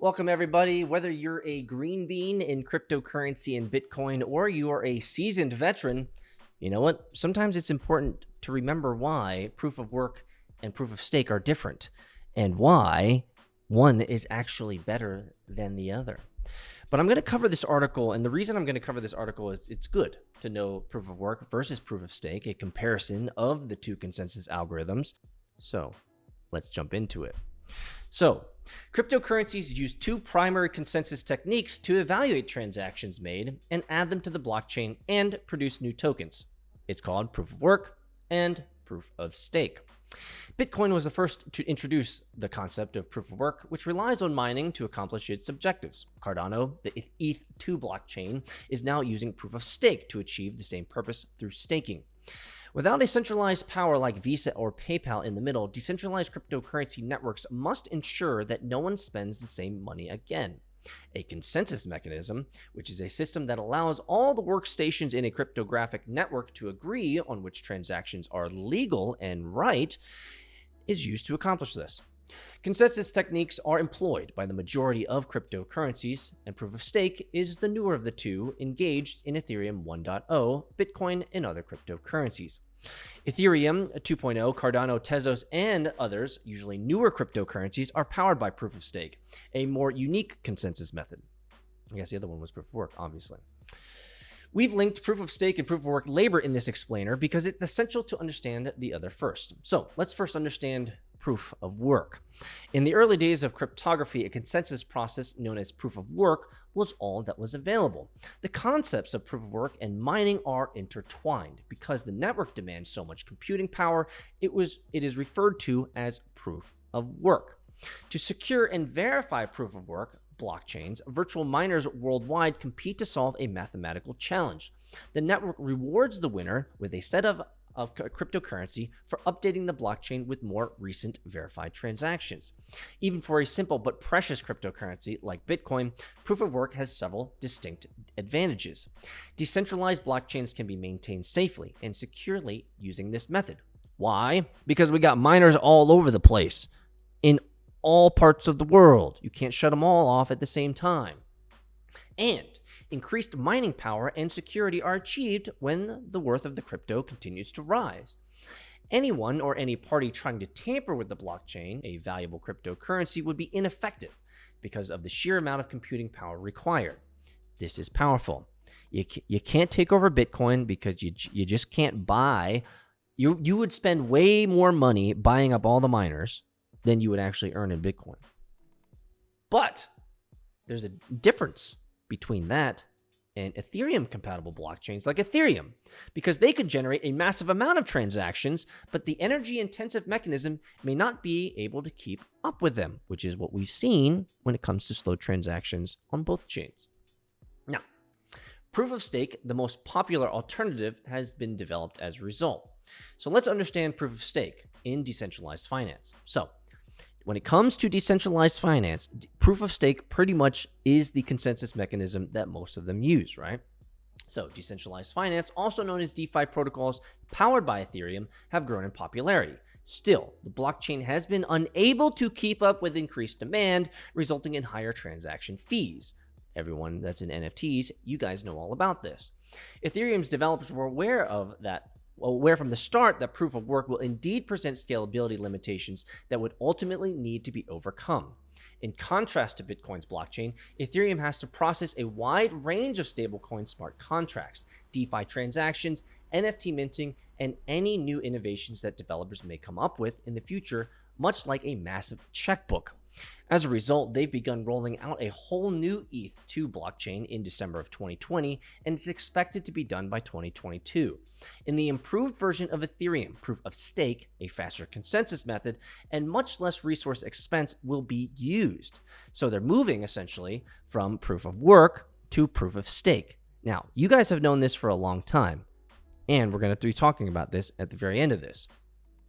Welcome, everybody. Whether you're a green bean in cryptocurrency and Bitcoin or you are a seasoned veteran, you know what? Sometimes it's important to remember why proof of work and proof of stake are different and why one is actually better than the other. But I'm going to cover this article, and the reason I'm going to cover this article is it's good to know proof of work versus proof of stake, a comparison of the two consensus algorithms. So let's jump into it. So, cryptocurrencies use two primary consensus techniques to evaluate transactions made and add them to the blockchain and produce new tokens. It's called proof of work and proof of stake. Bitcoin was the first to introduce the concept of proof of work, which relies on mining to accomplish its objectives. Cardano, the ETH2 blockchain, is now using proof of stake to achieve the same purpose through staking. Without a centralized power like Visa or PayPal in the middle, decentralized cryptocurrency networks must ensure that no one spends the same money again. A consensus mechanism, which is a system that allows all the workstations in a cryptographic network to agree on which transactions are legal and right, is used to accomplish this. Consensus techniques are employed by the majority of cryptocurrencies, and proof of stake is the newer of the two, engaged in Ethereum 1.0, Bitcoin, and other cryptocurrencies. Ethereum 2.0, Cardano, Tezos, and others, usually newer cryptocurrencies, are powered by proof of stake, a more unique consensus method. I guess the other one was proof of work, obviously. We've linked proof of stake and proof of work labor in this explainer because it's essential to understand the other first. So let's first understand proof of work. In the early days of cryptography, a consensus process known as proof of work was all that was available. The concepts of proof of work and mining are intertwined. Because the network demands so much computing power, it is referred to as proof of work. To secure and verify proof of work, blockchains, virtual miners worldwide compete to solve a mathematical challenge. The network rewards the winner with a set of cryptocurrency for updating the blockchain with more recent verified transactions. Even for a simple but precious cryptocurrency like Bitcoin, proof of work has several distinct advantages. Decentralized blockchains can be maintained safely and securely using this method. Why? Because we got miners all over the place, in all parts of the world. You can't shut them all off at the same time. And increased mining power and security are achieved when the worth of the crypto continues to rise. Anyone or any party trying to tamper with the blockchain, a valuable cryptocurrency, would be ineffective because of the sheer amount of computing power required. This is powerful. You can't take over Bitcoin because you just can't buy. You would spend way more money buying up all the miners than you would actually earn in Bitcoin. But there's a difference between that and Ethereum compatible blockchains like Ethereum, because they could generate a massive amount of transactions, but the energy intensive mechanism may not be able to keep up with them, which is what we've seen when it comes to slow transactions on both chains. Now, proof of stake, the most popular alternative, has been developed as a result. So let's understand proof of stake in decentralized finance. So when it comes to decentralized finance, proof of stake pretty much is the consensus mechanism that most of them use, right? So decentralized finance, also known as DeFi protocols powered by Ethereum, have grown in popularity. Still, the blockchain has been unable to keep up with increased demand, resulting in higher transaction fees. Everyone that's in NFTs, you guys know all about this. Ethereum's developers were aware from the start that proof of work will indeed present scalability limitations that would ultimately need to be overcome. In contrast to Bitcoin's blockchain, Ethereum has to process a wide range of stablecoin smart contracts, DeFi transactions, NFT minting, and any new innovations that developers may come up with in the future, much like a massive checkbook. As a result, they've begun rolling out a whole new ETH2 blockchain in December of 2020, and it's expected to be done by 2022. In the improved version of Ethereum, proof of stake, a faster consensus method, and much less resource expense will be used. So they're moving essentially from proof of work to proof of stake. Now, you guys have known this for a long time, and we're going to be talking about this at the very end of this.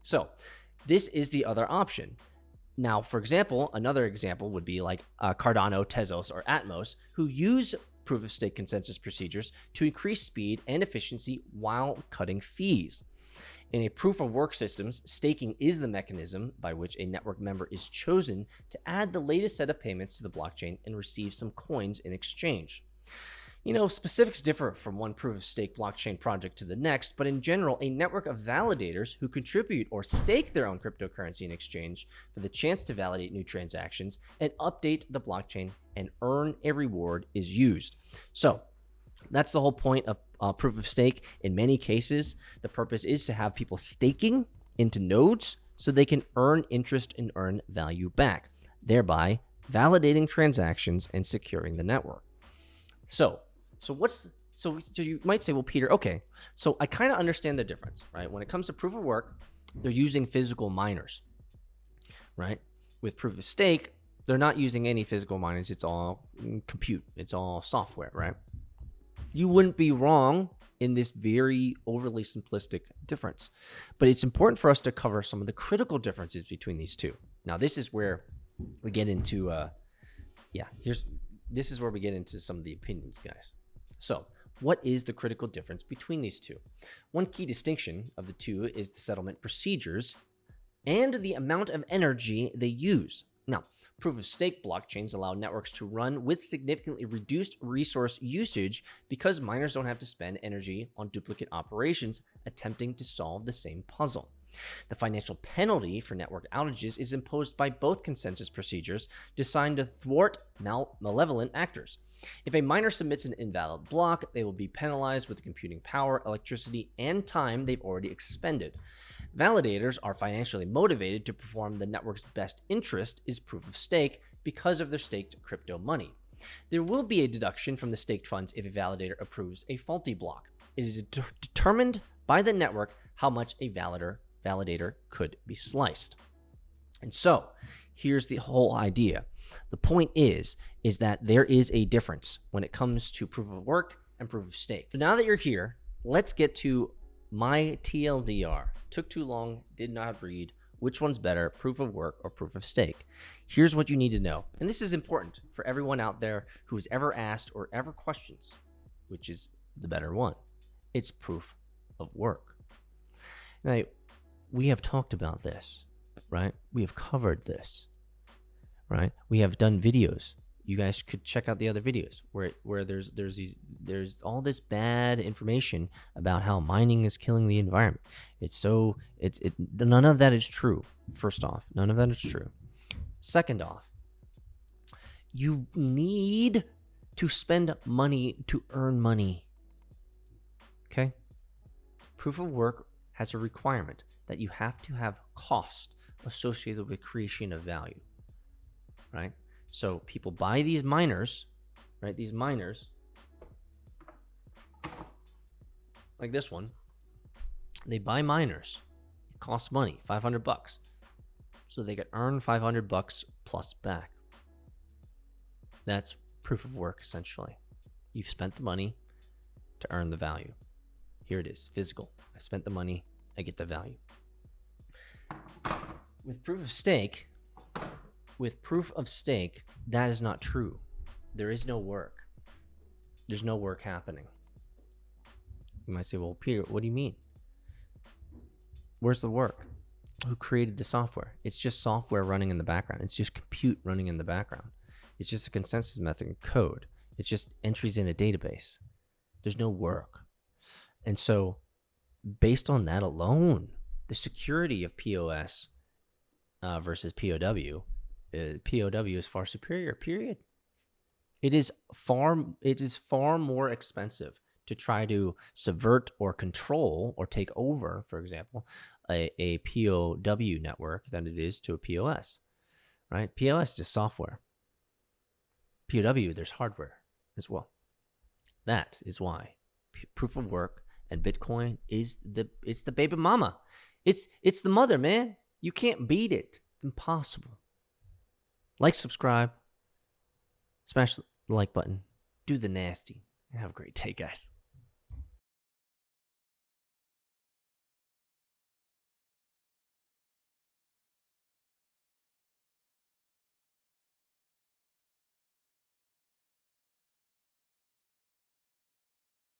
So this is the other option. Now, for example, another example would be like Cardano, Tezos, or Atmos, who use proof-of-stake consensus procedures to increase speed and efficiency while cutting fees. In a proof of work systems, staking is the mechanism by which a network member is chosen to add the latest set of payments to the blockchain and receive some coins in exchange. Specifics differ from one proof of stake blockchain project to the next, but in general, a network of validators who contribute or stake their own cryptocurrency in exchange for the chance to validate new transactions and update the blockchain and earn a reward is used. So that's the whole point of proof of stake. In many cases, the purpose is to have people staking into nodes so they can earn interest and earn value back, thereby validating transactions and securing the network. So you might say, well, Peter, okay, so I kind of understand the difference, right? When it comes to proof of work, they're using physical miners, right? With proof of stake, they're not using any physical miners. It's all compute. It's all software, right? You wouldn't be wrong in this very overly simplistic difference, but it's important for us to cover some of the critical differences between these two. Now, this is where we get into, this is where we get into some of the opinions, guys. So what is the critical difference between these two? One key distinction of the two is the settlement procedures and the amount of energy they use. Now, proof of stake blockchains allow networks to run with significantly reduced resource usage because miners don't have to spend energy on duplicate operations attempting to solve the same puzzle. The financial penalty for network outages is imposed by both consensus procedures designed to thwart malevolent actors. If a miner submits an invalid block, they will be penalized with the computing power, electricity, and time they've already expended. Validators are financially motivated to perform the network's best interest is proof of stake because of their staked crypto money. There will be a deduction from the staked funds if a validator approves a faulty block. It is determined by the network how much a validator could be sliced. And so here's the whole idea. The point is that there is a difference when it comes to proof of work and proof of stake. So now that you're here, let's get to my TLDR. Took too long, did not read. Which one's better, proof of work or proof of stake? Here's what you need to know. And this is important for everyone out there who has ever asked or ever questions, which is the better one. It's proof of work. Now, we have talked about this, right? We have covered this, right? We have done videos. You guys could check out the other videos where there's all this bad information about how mining is killing the environment. None of that is true. First off, none of that is true. Second off, you need to spend money to earn money. Okay? Proof of work has a requirement that you have to have cost associated with creation of value, right? So people buy these miners, right? These miners, like this one, they buy miners. It costs money, $500. So they could earn $500 plus back. That's proof of work, essentially. You've spent the money to earn the value. Here it is, physical. I spent the money, I get the value. With proof of stake, that is not true. There is no work. There's no work happening. You might say, well, Peter, what do you mean? Where's the work? Who created the software? It's just software running in the background. It's just compute running in the background. It's just a consensus method code. It's just entries in a database. There's no work. And so based on that alone, the security of POS versus POW, POW is far superior, period. It is far more expensive to try to subvert or control or take over, for example, a POW network than it is to a POS, right? POS is just software. POW, there's hardware as well. That is why proof of work and Bitcoin is the baby mama. It's the mother, man. You can't beat it. It's impossible. Like, subscribe, smash the like button, do the nasty. Have a great day, guys.